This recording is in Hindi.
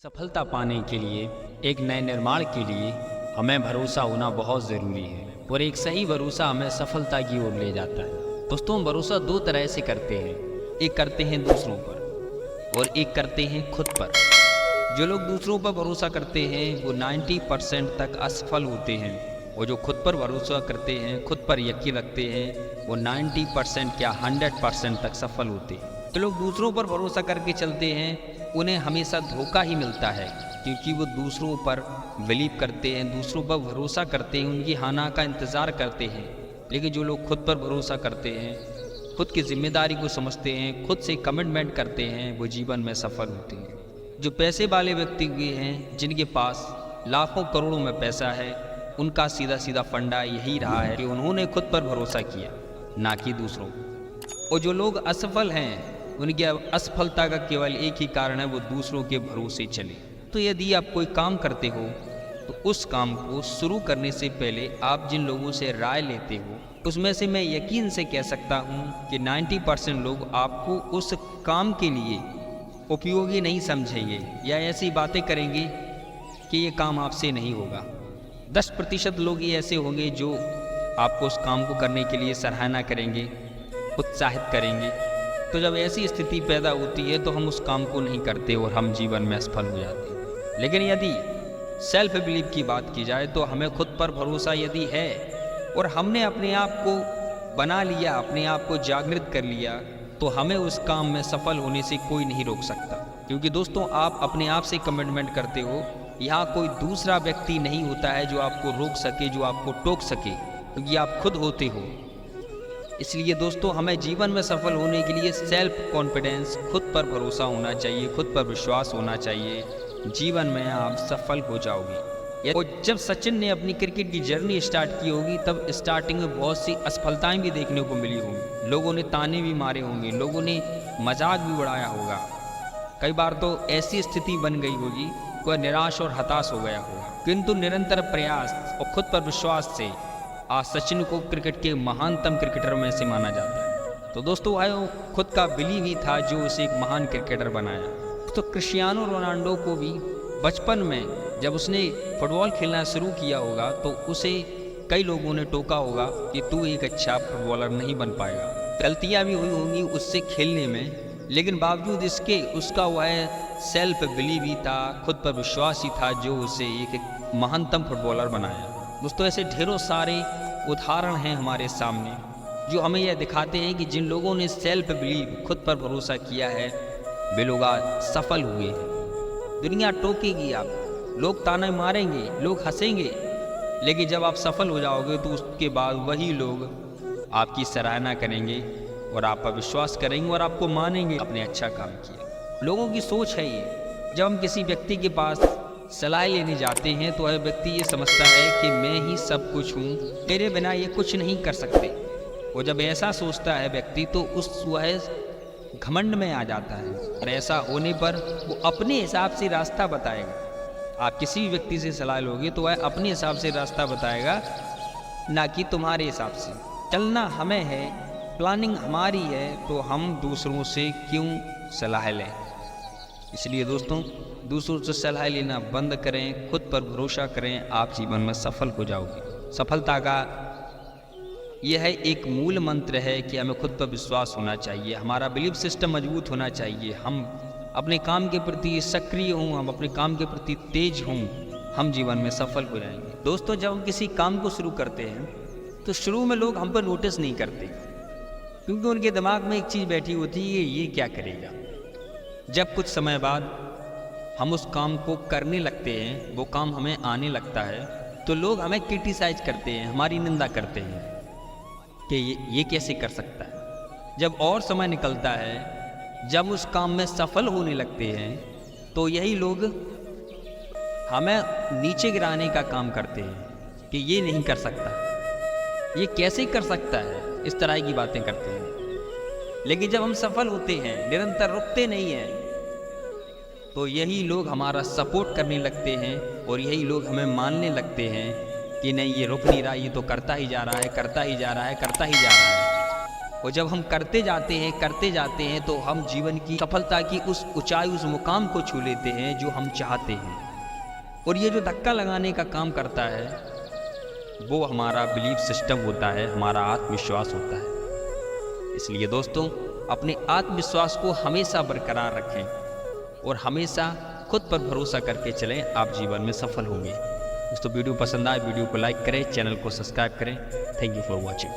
सफलता पाने के लिए, एक नए निर्माण के लिए हमें भरोसा होना बहुत ज़रूरी है और एक सही भरोसा हमें सफलता की ओर ले जाता है। दोस्तों, हम भरोसा दो तरह से करते हैं, एक करते हैं दूसरों पर और एक करते हैं खुद पर। जो लोग दूसरों पर भरोसा करते हैं वो 90% तक असफल होते हैं और जो खुद पर भरोसा करते हैं, खुद पर यकीन रखते हैं, वो 90% क्या 100% तक सफल होते हैं। जो लोग दूसरों पर भरोसा करके चलते हैं उन्हें हमेशा धोखा ही मिलता है, क्योंकि वो दूसरों पर बिलीव करते हैं, दूसरों पर भरोसा करते हैं, उनकी हाना का इंतज़ार करते हैं। लेकिन जो लोग खुद पर भरोसा करते हैं, खुद की जिम्मेदारी को समझते हैं, खुद से कमिटमेंट करते हैं, वो जीवन में सफल होते हैं। जो पैसे वाले व्यक्ति भी हैं, जिनके पास लाखों करोड़ों में पैसा है, उनका सीधा सीधा फंडा यही रहा है कि उन्होंने खुद पर भरोसा किया, ना कि दूसरों को। और जो लोग असफल हैं, उनकी असफलता का केवल एक ही कारण है, वो दूसरों के भरोसे चले। तो यदि आप कोई काम करते हो तो उस काम को शुरू करने से पहले आप जिन लोगों से राय लेते हो, उसमें से मैं यकीन से कह सकता हूँ कि 90% लोग आपको उस काम के लिए उपयोगी नहीं समझेंगे या ऐसी बातें करेंगे कि ये काम आपसे नहीं होगा। 10% लोग ही ऐसे होंगे जो आपको उस काम को करने के लिए सराहना करेंगे, उत्साहित करेंगे। तो जब ऐसी स्थिति पैदा होती है तो हम उस काम को नहीं करते और हम जीवन में असफल हो जाते हैं। लेकिन यदि सेल्फ बिलीव की बात की जाए तो हमें खुद पर भरोसा यदि है और हमने अपने आप को बना लिया, अपने आप को जागृत कर लिया, तो हमें उस काम में सफल होने से कोई नहीं रोक सकता। क्योंकि दोस्तों, आप अपने आप से कमिटमेंट करते हो, यहाँ कोई दूसरा व्यक्ति नहीं होता है जो आपको रोक सके, जो आपको टोक सके, क्योंकि आप खुद होते हो। इसलिए दोस्तों, हमें जीवन में सफल होने के लिए सेल्फ कॉन्फिडेंस, खुद पर भरोसा होना चाहिए, खुद पर विश्वास होना चाहिए। जीवन में आप सफल हो जाओगे। और जब सचिन ने अपनी क्रिकेट की जर्नी स्टार्ट की होगी, तब स्टार्टिंग में बहुत सी असफलताएं भी देखने को मिली होंगी। लोगों ने ताने भी मारे होंगे, लोगों ने मजाक भी उड़ाया होगा। कई बार तो ऐसी स्थिति बन गई होगी, कोई निराश और हताश हो गया होगा। किंतु निरंतर प्रयास और खुद पर विश्वास से आज सचिन को क्रिकेट के महानतम क्रिकेटर में से माना जाता है। तो दोस्तों, आयो खुद का बिलीव ही था जो उसे एक महान क्रिकेटर बनाया। तो क्रिस्टियानो रोनाल्डो को भी बचपन में जब उसने फुटबॉल खेलना शुरू किया होगा तो उसे कई लोगों ने टोका होगा कि तू एक अच्छा फुटबॉलर नहीं बन पाएगा। गलतियाँ भी हुई होंगी उससे खेलने में, लेकिन बावजूद इसके उसका वह सेल्फ बिलीव ही था, खुद पर विश्वास ही था जो उसे एक महानतम फुटबॉलर बनाया। दोस्तों, ऐसे ढेरों सारे उदाहरण हैं हमारे सामने जो हमें यह दिखाते हैं कि जिन लोगों ने सेल्फ बिलीव, खुद पर भरोसा किया है, वे लोग आज सफल हुए हैं। दुनिया टोकेगी, आप लोग ताने मारेंगे, लोग हंसेंगे, लेकिन जब आप सफल हो जाओगे तो उसके बाद वही लोग आपकी सराहना करेंगे और आप पर विश्वास करेंगे और आपको मानेंगे आपने अच्छा काम किया। लोगों की सोच है ये। जब हम किसी व्यक्ति के पास सलाह लेने जाते हैं तो वह व्यक्ति ये समझता है कि मैं ही सब कुछ हूँ, मेरे बिना ये कुछ नहीं कर सकते। और जब ऐसा सोचता है व्यक्ति तो वह घमंड में आ जाता है और ऐसा होने पर वो अपने हिसाब से रास्ता बताएगा। आप किसी भी व्यक्ति से सलाह लोगे तो वह अपने हिसाब से रास्ता बताएगा, ना कि तुम्हारे हिसाब से। चलना हमें है, प्लानिंग हमारी है, तो हम दूसरों से क्यों सलाह लें। इसलिए दोस्तों, दूसरों से सलाह लेना बंद करें, खुद पर भरोसा करें, आप जीवन में सफल हो जाओगे। सफलता का यह एक मूल मंत्र है कि हमें खुद पर विश्वास होना चाहिए, हमारा बिलीफ सिस्टम मजबूत होना चाहिए, हम अपने काम के प्रति सक्रिय हों, हम अपने काम के प्रति तेज हों, हम जीवन में सफल हो जाएंगे। दोस्तों, जब हम किसी काम को शुरू करते हैं तो शुरू में लोग हम पर नोटिस नहीं करते, क्योंकि उनके दिमाग में एक चीज़ बैठी होती है, ये क्या करेगा। जब कुछ समय बाद हम उस काम को करने लगते हैं, वो काम हमें आने लगता है, तो लोग हमें क्रिटिसाइज करते हैं, हमारी निंदा करते हैं कि ये कैसे कर सकता है। जब और समय निकलता है, जब उस काम में सफल होने लगते हैं, तो यही लोग हमें नीचे गिराने का काम करते हैं कि ये नहीं कर सकता, ये कैसे कर सकता है, इस तरह की बातें करते हैं। लेकिन जब हम सफल होते हैं, निरंतर रुकते नहीं हैं, तो यही लोग हमारा सपोर्ट करने लगते हैं और यही लोग हमें मानने लगते हैं कि नहीं, ये रुक नहीं रहा, ये तो करता ही जा रहा है, करता ही जा रहा है, करता ही जा रहा है। और जब हम करते जाते हैं तो हम जीवन की सफलता की उस ऊंचाई, उस मुकाम को छू लेते हैं जो हम चाहते हैं। और ये जो धक्का लगाने का काम करता है वो हमारा बिलीफ सिस्टम होता है, हमारा आत्मविश्वास होता है। इसलिए दोस्तों, अपने आत्मविश्वास को हमेशा बरकरार रखें और हमेशा खुद पर भरोसा करके चलें, आप जीवन में सफल होंगे। दोस्तों, वीडियो पसंद आए वीडियो को लाइक करें, चैनल को सब्सक्राइब करें। Thank you for watching.